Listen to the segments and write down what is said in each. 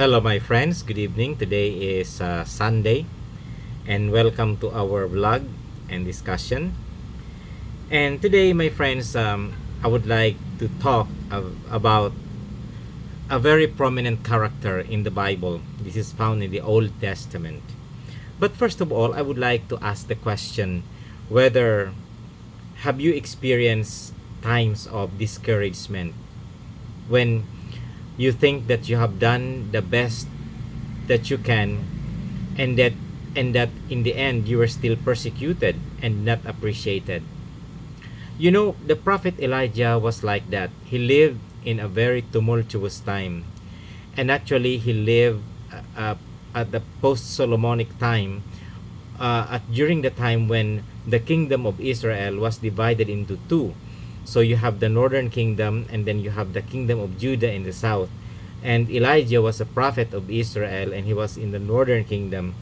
Hello, my friends. Good evening. Today is Sunday, and welcome to our vlog and discussion. And today, my friends, I would like to talk about a very prominent character in the Bible. This is found in the Old Testament. But first of all, I would like to ask the question whether have you experienced times of discouragement when you think that you have done the best that you can, and that in the end you were still persecuted and not appreciated. You know, the prophet Elijah was like that. He lived in a very tumultuous time, and actually he lived at the post Solomonic time, during the time when the kingdom of Israel was divided into two. So you have the northern kingdom, and then you have the kingdom of Judah in the south. And Elijah was a prophet of Israel, and he was in the northern kingdom.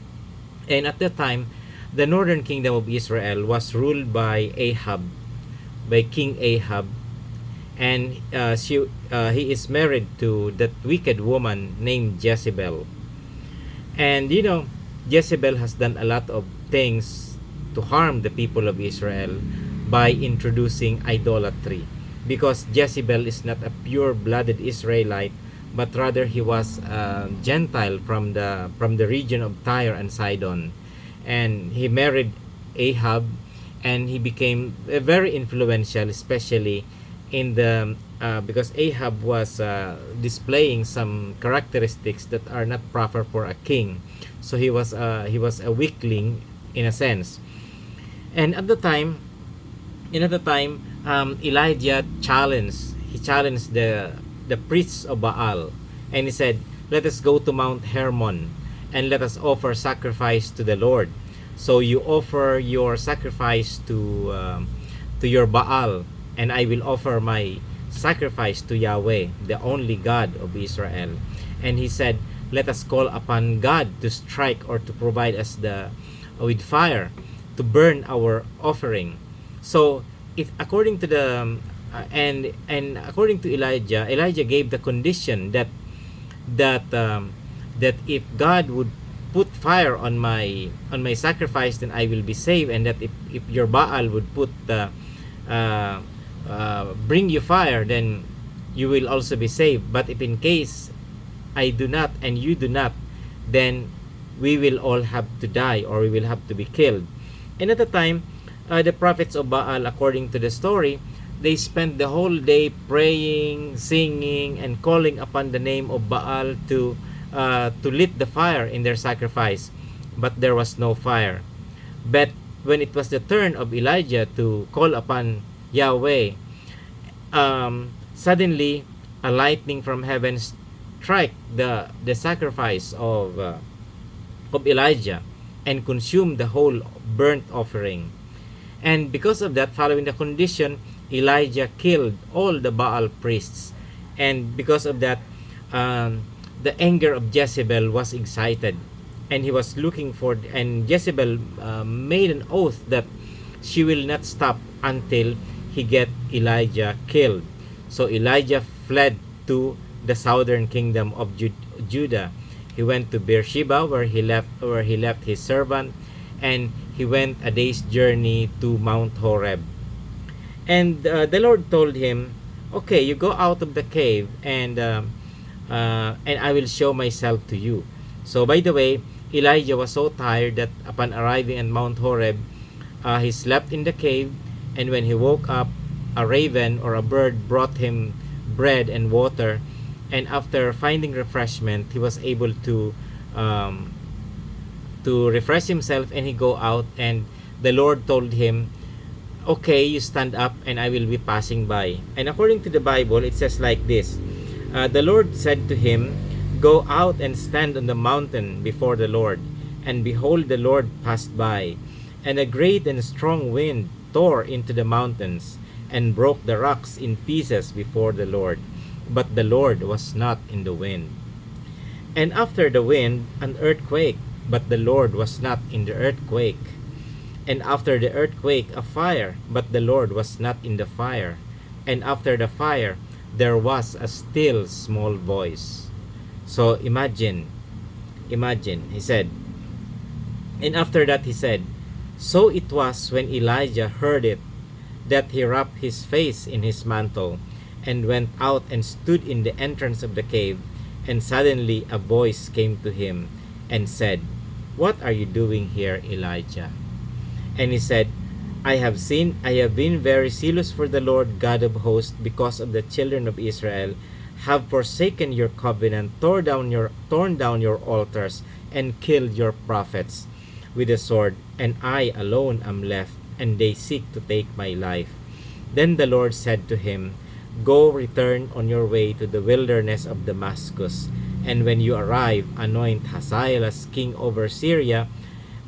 And at that time, the northern kingdom of Israel was ruled by King Ahab, and he is married to that wicked woman named Jezebel. And you know, Jezebel has done a lot of things to harm the people of Israel by introducing idolatry, because Jezebel is not a pure-blooded Israelite, but rather he was a Gentile from the region of Tyre and Sidon, and he married Ahab, and he became very influential, especially in the because Ahab was displaying some characteristics that are not proper for a king. So he was a weakling in a sense. And at the time, Elijah challenged the priests of Baal, and he said, "Let us go to Mount Hermon, and let us offer sacrifice to the Lord." So you offer your sacrifice to your Baal, and I will offer my sacrifice to Yahweh, the only God of Israel. And he said, "Let us call upon God to strike or to provide us with fire to burn our offering." So, according to the and according to Elijah gave the condition that if God would put fire on my sacrifice, then I will be saved, and that if your Baal would bring you fire, then you will also be saved. But if in case I do not and you do not, then we will all have to die, or we will have to be killed. And at the time, the prophets of Baal, according to the story, they spent the whole day praying, singing, and calling upon the name of Baal to lit the fire in their sacrifice, but there was no fire. But when it was the turn of Elijah to call upon Yahweh, suddenly a lightning from heaven struck the sacrifice of Elijah and consumed the whole burnt offering. And because of that, following the condition, Elijah killed all the Baal priests. And because of that, the anger of Jezebel was excited, and he was looking for, and Jezebel made an oath that she will not stop until he get Elijah killed. So Elijah fled to the southern kingdom of Judah. He went to Beersheba, where he left his servant, and he went a day's journey to Mount Horeb. And the Lord told him, "Okay, you go out of the cave, and I will show myself to you." So by the way, Elijah was so tired that upon arriving at Mount Horeb, he slept in the cave, and when he woke up, a raven or a bird brought him bread and water, and after finding refreshment, he was able to refresh himself, and he go out, and the Lord told him, "Okay, you stand up, and I will be passing by." And according to the Bible, it says like this: the Lord said to him, "Go out and stand on the mountain before the Lord." And behold, the Lord passed by, and a great and strong wind tore into the mountains and broke the rocks in pieces before the Lord. But the Lord was not in the wind. And after the wind, an earthquake, but the Lord was not in the earthquake. And after the earthquake, a fire, but the Lord was not in the fire. And after the fire, there was a still small voice. So imagine, he said, and after that he said, so it was when Elijah heard it that he wrapped his face in his mantle and went out and stood in the entrance of the cave. And suddenly a voice came to him and said, what are you doing here, Elijah? And he said, I have been very zealous for the Lord God of hosts, because of the children of Israel have forsaken your covenant, torn down your altars, and killed your prophets with the sword, and I alone am left, and they seek to take my life. Then the Lord said to him, go, return on your way to the wilderness of Damascus, and when you arrive, anoint Hazael as king over Syria.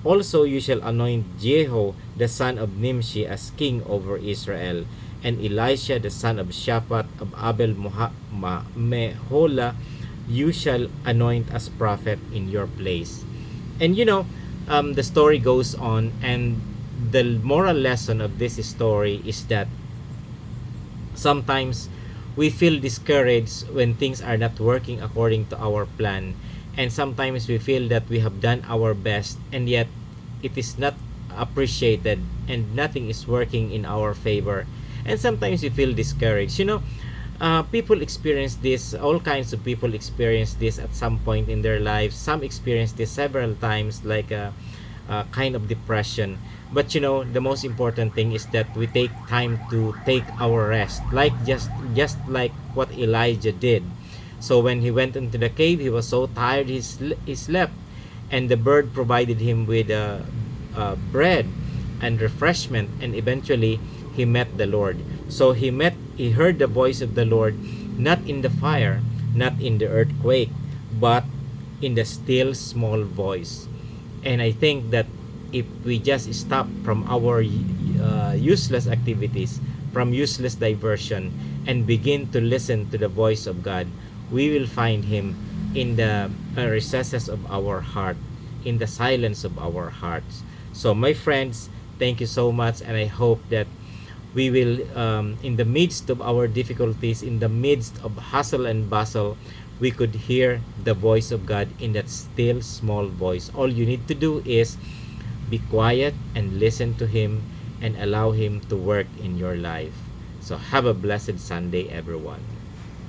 Also you shall anoint Jehu the son of Nimshi as king over Israel, and Elisha the son of Shaphat of Abel Meholah you shall anoint as prophet in your place. And the story goes on, and the moral lesson of this story is that sometimes we feel discouraged when things are not working according to our plan, and sometimes we feel that we have done our best and yet it is not appreciated and nothing is working in our favor, and sometimes we feel discouraged. People experience this, all kinds of people experience this at some point in their lives. Some experience this several times, like a kind of depression. But the most important thing is that we take time to take our rest, like just like what Elijah did. So when he went into the cave, he was so tired, he slept, and the bird provided him with bread and refreshment, and eventually he met the Lord. So he heard the voice of the Lord, not in the fire, not in the earthquake, but in the still small voice. And I think that if we just stop from our useless activities, from useless diversion, and begin to listen to the voice of God, we will find Him in the recesses of our heart, in the silence of our hearts. So my friends, thank you so much, and I hope that we will, in the midst of our difficulties, in the midst of hustle and bustle, we could hear the voice of God in that still small voice. All you need to do is be quiet and listen to Him and allow Him to work in your life. So have a blessed Sunday, everyone.